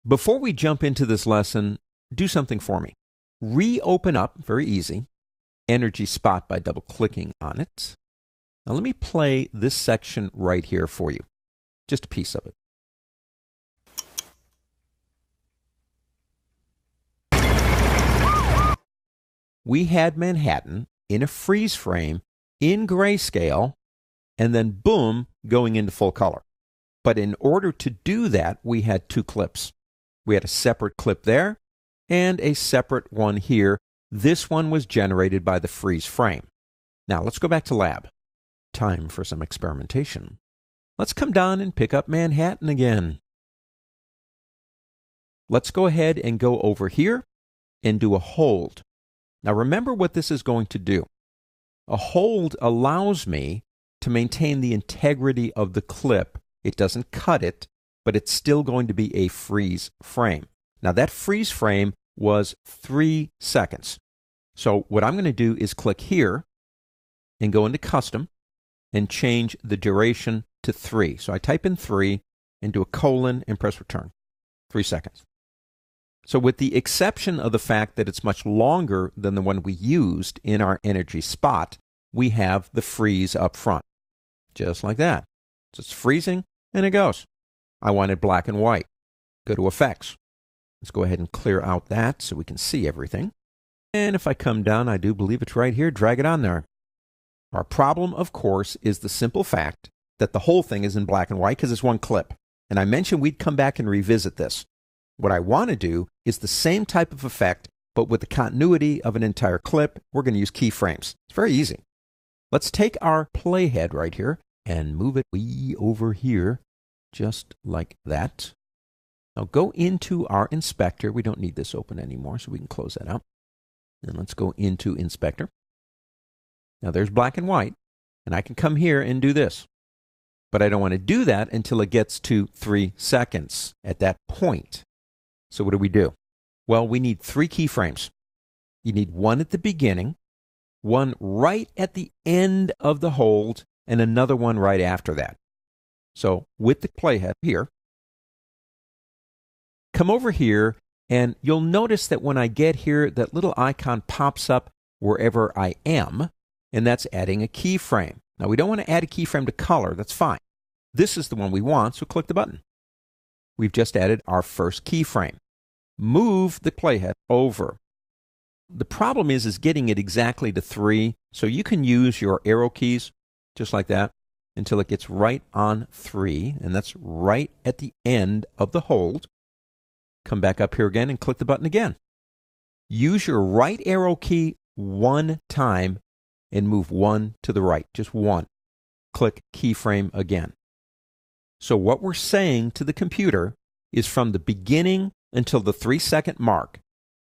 Before we jump into this lesson, do something for me. Reopen up, very easy, Energy Spot by double-clicking on it. Now let me play this section right here for you, just a piece of it. We had Manhattan in a freeze frame in grayscale, and then boom, going into full color. But in order to do that, we had two clips. We had a separate clip there and a separate one here. This one was generated by the freeze frame. Now let's go back to lab. Time for some experimentation. Let's come down and pick up Manhattan again. Let's go ahead and go over here and do a hold. Now remember what this is going to do. A hold allows me to maintain the integrity of the clip. It doesn't cut it, but it's still going to be a freeze frame. Now that freeze frame was 3 seconds. So what I'm going to do is click here and go into custom and change the duration to 3. So I type in 3 and do a colon and press return. 3 seconds. So with the exception of the fact that it's much longer than the one we used in our energy spot, we have the freeze up front. Just like that. So it's freezing and it goes. I wanted black and white. Go to Effects. Let's go ahead and clear out that so we can see everything. And if I come down, I do believe it's right here, drag it on there. Our problem, of course, is the simple fact that the whole thing is in black and white because it's one clip. And I mentioned we'd come back and revisit this. What I want to do is the same type of effect, but with the continuity of an entire clip. We're going to use keyframes. It's very easy. Let's take our playhead right here and move it way over here, just like that. Now go into our inspector. We don't need this open anymore, so we can close that out. And let's go into Inspector. Now there's black and white, and I can come here and do this. But I don't want to do that until it gets to 3 seconds at that point. So what do? Well, we need 3 keyframes. You need one at the beginning, one right at the end of the hold, and another one right after that. So with the playhead here, come over here, and you'll notice that when I get here, that little icon pops up wherever I am, and that's adding a keyframe. Now, we don't want to add a keyframe to color. That's fine. This is the one we want, so click the button. We've just added our first keyframe. Move the playhead over. The problem is getting it exactly to 3, so you can use your arrow keys, just like that, until it gets right on 3, and that's right at the end of the hold. Come back up here again and click the button again. Use your right arrow key 1 time and move 1 to the right, just 1. Click keyframe again. So what we're saying to the computer is from the beginning until the 3-second mark,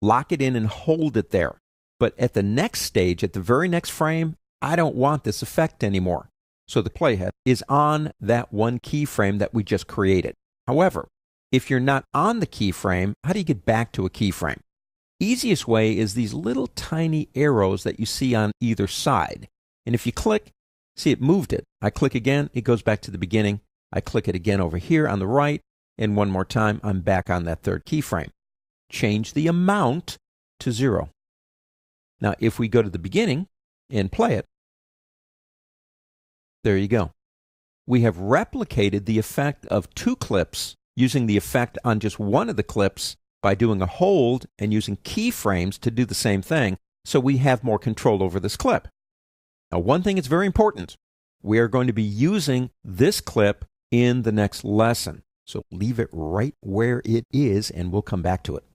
lock it in and hold it there. But at the next stage, at the very next frame, I don't want this effect anymore. So the playhead is on that one keyframe that we just created. However, if you're not on the keyframe, how do you get back to a keyframe? Easiest way is these little tiny arrows that you see on either side. And if you click, see it moved it. I click again, it goes back to the beginning. I click it again over here on the right, and one more time, I'm back on that 3rd keyframe. Change the amount to 0. Now, if we go to the beginning and play it, there you go. We have replicated the effect of 2 clips using the effect on just one of the clips by doing a hold and using keyframes to do the same thing, so we have more control over this clip. Now, one thing that's very important, we are going to be using this clip in the next lesson. So leave it right where it is, and we'll come back to it.